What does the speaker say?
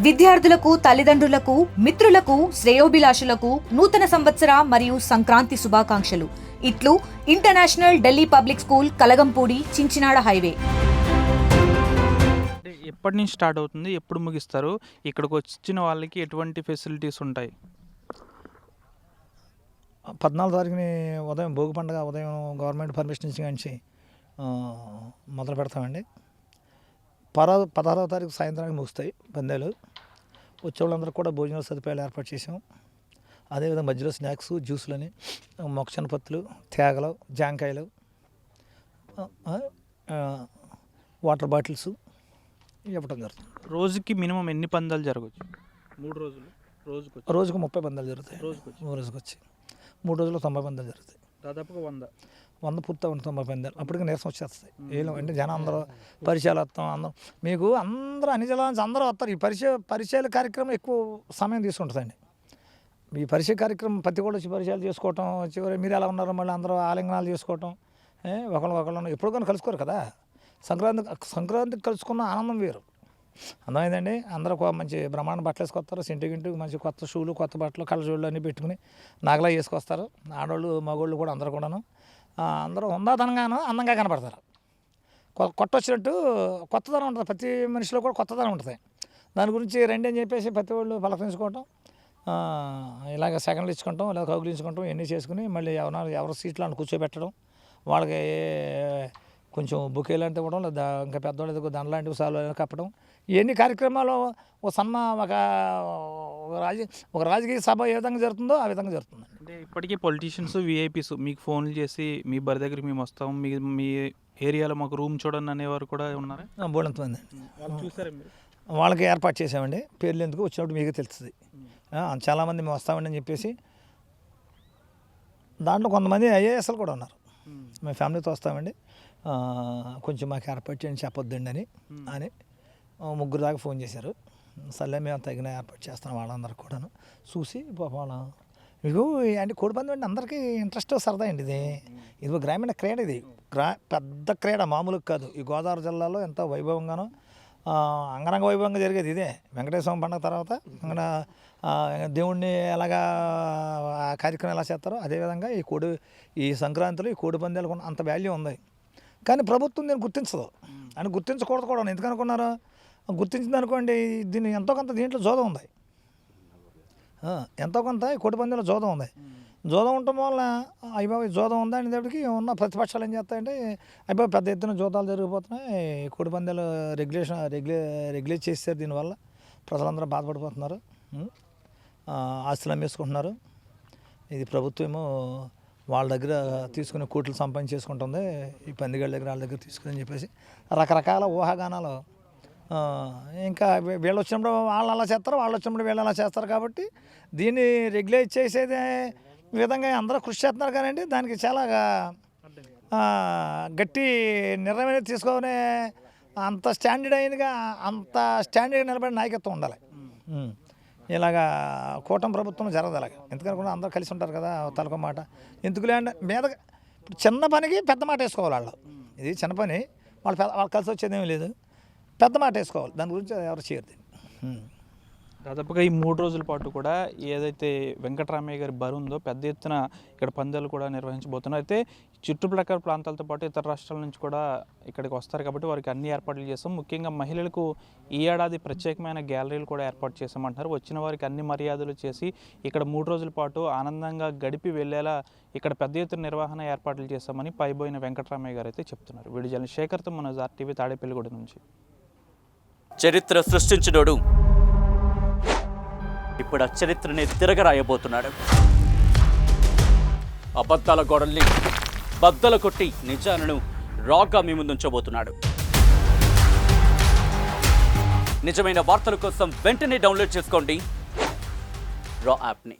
విద్యార్థులకు, తల్లిదండ్రులకు, మిత్రులకు, శ్రేయోభిలాషులకు నూతన సంవత్సర మరియు సంక్రాంతి శుభాకాంక్షలు. ఇట్లు international Delhi public school, Kalagampudi, Chinchinada highway. ఎప్పటి నుంచి స్టార్ట్ అవుతుంది, ఎప్పుడు ముగిస్తారు, ఇక్కడికి వచ్చిన వాళ్ళకి ఎటువంటి ఫెసిలిటీస్ ఉంటాయి? 14 తారీఖుని ఉదయం భోగి పండుగ ఉదయం గవర్నమెంట్ పర్మిషన్ ఇచ్చి మొదలు పెడతామండి. 16వ తారీఖు సాయంత్రానికి ముగుస్తాయి పందాలు. వచ్చే వాళ్ళందరూ కూడా భోజనాల సదుపాయాలు ఏర్పాటు చేసాం. అదేవిధంగా మధ్యలో స్నాక్స్, జ్యూసులని, మొక్కజొన్న పత్తులు, తేగలు, జాంకాయలు, వాటర్ బాటిల్స్ ఇవ్వటం జరుగుతుంది. రోజుకి మినిమం ఎన్ని పందాలు జరగవచ్చు? 3 రోజులు రోజుకు 30 పందాలు జరుగుతాయి. రోజుకి వచ్చి 3 రోజులు 90 పందాలు జరుగుతాయి. దాదాపుగా 100 పూర్తి 90 పందాలు. అప్పటికి నీరసం వచ్చేస్తాయి. ఏం అంటే జనం అందరూ పరిచయాలు వస్తాం. అందరం మీకు అందరూ అన్ని జిల్లాల నుంచి అందరూ వస్తారు. ఈ పరిచయాల కార్యక్రమం ఎక్కువ సమయం తీసుకుంటుందండి. ఈ పరిచయ కార్యక్రమం ప్రతి కూడా వచ్చి పరిచయాలు చేసుకోవటం, చివరి మీరు ఎలా ఉన్నారో మళ్ళీ అందరూ ఆలింగనాలు చేసుకోవటం, ఒకళ్ళు ఎప్పుడు కానీ కలుసుకోరు కదా. సంక్రాంతికి కలుసుకున్న ఆనందం వేరు. అందమైందండి. అందరూ మంచి బ్రహ్మాండ బట్టలు వేసుకొస్తారు. ఇంటికి మంచి కొత్త షూలు, కొత్త బట్టలు, కళ్ళజోళ్ళు అన్నీ పెట్టుకుని నాగలా వేసుకొస్తారు. ఆడవాళ్ళు మగవాళ్ళు కూడా అందరూ కూడాను అందరూ ఉందాతనంగాను అందంగా కనపడతారు. కొత్త వచ్చినట్టు కొత్తదనం ఉంటుంది. ప్రతి మనిషిలో కూడా కొత్తదనం ఉంటుంది. దాని గురించి రండి అని చెప్పేసి ప్రతి వాళ్ళు పలకరించుకోవటం, ఇలాగ సెకండ్లు ఇచ్చుకుంటాం, ఇలా కౌగులించుకుంటాం, ఇవన్నీ చేసుకుని మళ్ళీ ఎవరి సీట్లు అని కూర్చోబెట్టడం, వాళ్ళకి కొంచెం బుకే లాంటివి ఇవ్వడం, లేదా ఇంకా పెద్దవాళ్ళకి దండ లాంటివి సాలు కప్పడం, ఇవన్నీ కార్యక్రమాలు ఒక రాజకీయ సభ ఏ విధంగా జరుగుతుందో ఆ విధంగా జరుగుతుంది. అంటే ఇప్పటికీ పొలిటీషియన్స్, విఐపీస్ మీకు ఫోన్లు చేసి మీ బరి దగ్గరికి మేము వస్తాం, మీ ఏరియాలో మాకు రూమ్ చూడండి అనేవారు కూడా ఉన్నారా? బోళంతమంది చూసారా మీరు? వాళ్ళకి ఏర్పాటు చేసామండి. పేర్లు ఎందుకు వచ్చినప్పుడు మీకు తెలుస్తుంది. చాలామంది మేము వస్తామండి అని చెప్పేసి, దాంట్లో కొంతమంది ఐఏఎస్లు కూడా ఉన్నారు. మేము ఫ్యామిలీతో వస్తామండి, కొంచెం మాకు ఏర్పాటు చేయండి చెప్పొద్దండి అని 3 దాకా ఫోన్ చేశారు. సర్లే మేము తగిన ఏర్పాటు చేస్తాం. వాళ్ళందరూ కూడాను చూసి వాళ్ళ మీకు అంటే కోడిపందెం అంటే అందరికీ ఇంట్రెస్ట్, సరదా అండి. ఇది ఒక గ్రామీణ క్రీడ. ఇది పెద్ద క్రీడ, మామూలుగా కాదు. ఈ గోదావరి జిల్లాలో ఎంతో వైభవంగాను అంగరంగ వైభవంగా జరిగేది ఇదే. వెంకటేశ్వర పండుగ తర్వాత అక్కడ దేవుణ్ణి ఎలాగా ఆ కార్యక్రమం ఎలా చేస్తారో అదేవిధంగా ఈ సంక్రాంతిలో ఈ కోడి పందాలకు అంత వాల్యూ ఉంది. కానీ ప్రభుత్వం దీన్ని గుర్తించదు. అని గుర్తించకూడదు కూడా. ఎందుకనుకున్నారు? గుర్తించింది అనుకోండి, దీన్ని ఎంతో కొంత దీంట్లో జోదం ఉంది. ఎంతో కొంత ఈ కోడి పందాల్లో జోదం ఉంది. జోదం ఉండటం వల్ల అయిబాబు జోదం ఉందా అనేటప్పటికి ఉన్న ప్రతిపక్షాలు ఏం చేస్తాయంటే, అయిబాబు పెద్ద ఎత్తున జోదాలు జరిగిపోతున్నాయి, కోడి పందాలు రెగ్యులేట్ చేస్తారు. దీనివల్ల ప్రజలందరూ బాధపడిపోతున్నారు, ఆస్తులు అమ్మేసుకుంటున్నారు. ఇది ప్రభుత్వం ఏమో వాళ్ళ దగ్గర తీసుకుని కోట్లు సంపాదించేసుకుంటుంది. ఈ పందిగాళ్ళ దగ్గర వాళ్ళ దగ్గర తీసుకుని అని చెప్పేసి రకరకాల ఊహాగానాలు. ఇంకా వీళ్ళు వచ్చినప్పుడు వాళ్ళు అలా చేస్తారు, వాళ్ళు వచ్చినప్పుడు వీళ్ళు అలా చేస్తారు. కాబట్టి దీన్ని రెగ్యులేట్ చేసేదే విధంగా అందరూ కృషి చేస్తున్నారు. కానీ దానికి చాలా గట్టి నిర్ణయం అనేది తీసుకునే అంత స్టాండర్డ్గా నిలబడిన నాయకత్వం ఉండాలి. ఇలాగా కూటమి ప్రభుత్వం జరగదు. అలాగే ఎందుకనుకున్నా అందరూ కలిసి ఉంటారు కదా, తలకో మాట ఎందుకులే అంటే మీద చిన్న పనికి పెద్ద మాట వేసుకోవాలి. వాళ్ళు ఇది చిన్న పని, వాళ్ళు కలిసి వచ్చేదేమీ లేదు, పెద్ద మాట వేసుకోవాలి. దాని గురించి ఎవరు చేయరు. దాదాపుగా ఈ 3 రోజుల పాటు కూడా ఏదైతే వెంకటరామయ్య గారి బరి ఉందో పెద్ద ఎత్తున ఇక్కడ పందాలు కూడా నిర్వహించబోతున్నారు. అయితే చుట్టుప్రక్కల ప్రాంతాలతో పాటు ఇతర రాష్ట్రాల నుంచి కూడా ఇక్కడికి వస్తారు. కాబట్టి వారికి అన్ని ఏర్పాట్లు చేస్తాం. ముఖ్యంగా మహిళలకు ఈ ఏడాది ప్రత్యేకమైన గ్యాలరీలు కూడా ఏర్పాటు చేసామంటున్నారు. వచ్చిన వారికి అన్ని మర్యాదలు చేసి ఇక్కడ 3 రోజుల పాటు ఆనందంగా గడిపి వెళ్ళేలా ఇక్కడ పెద్ద ఎత్తున నిర్వహణ ఏర్పాట్లు చేస్తామని పైబోయిన వెంకటరామయ్య గారు అయితే చెప్తున్నారు. వీడియో శేఖర్తో మన ఆర్టీవీ తాడేపల్లిగూడ నుంచి. చరిత్ర సృష్టించినోడు ఇప్పుడు ఆ చరిత్రని తిరగరాయబోతున్నాడు. అబద్ధాల గోడల్ని బద్దలు కొట్టి నిజాలను రాగా మీ ముందుంచబోతున్నాడు. నిజమైన వార్తల కోసం వెంటనే డౌన్లోడ్ చేసుకోండి రా యాప్ని.